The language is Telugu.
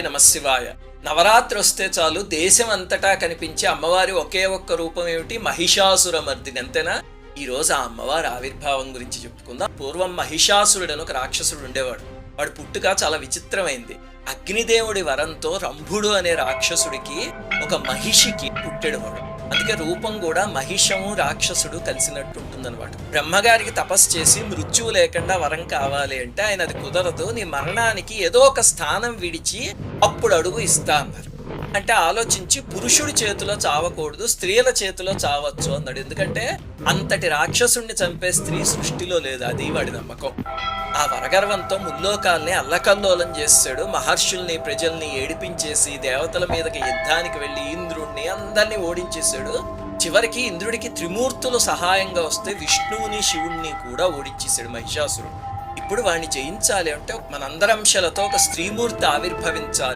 నమశివాయ. నవరాత్రి వస్తే చాలు దేశం అంతటా కనిపించే అమ్మవారి ఒకే ఒక్క రూపం ఏమిటి? మహిషాసురమర్దిని. అంతేనా? ఈ రోజు ఆ అమ్మవారి ఆవిర్భావం గురించి చెప్పుకుందాం. పూర్వం మహిషాసురుడని ఒక రాక్షసుడు ఉండేవాడు. వాడు పుట్టుక చాలా విచిత్రమైంది. అగ్నిదేవుడి వరంతో రంభుడు అనే రాక్షసుడికి ఒక మహిషికి పుట్టాడు వాడు. అందుకే రూపం కూడా మహిషము రాక్షసుడు కలిసినట్టు ఉంటుందన్నమాట. బ్రహ్మగారికి తపస్సు చేసి మృత్యువు లేకుండా వరం కావాలి అంటే ఆయన అది కుదరదు, నీ మరణానికి ఏదో ఒక స్థానం విడిచి అప్పుడు అడుగు ఇస్తా అన్నారు. అంటే ఆలోచించి పురుషుడి చేతిలో చావకూడదు, స్త్రీల చేతిలో చావచ్చు అన్నాడు. ఎందుకంటే అంతటి రాక్షసుణ్ణి చంపే స్త్రీ సృష్టిలో లేదు, అది వాడి నమ్మకం. ఆ వరగర్వంతో ముల్లోకాల్ని అల్లకల్లోలం చేశాడు. మహర్షుల్ని ప్రజల్ని ఏడిపించేసి దేవతల మీదకి యుద్ధానికి వెళ్ళి ఇంద్రుణ్ణి అందరినీ ఓడించేశాడు. చివరికి ఇంద్రుడికి త్రిమూర్తులు సహాయంగా వస్తే విష్ణువుని శివుణ్ణి కూడా ఓడించేశాడు మహిషాసురుడు. ఇప్పుడు వాడిని జయించాలి అంటే మనందరంశలతో ఒక స్త్రీమూర్తి ఆవిర్భవించాలి.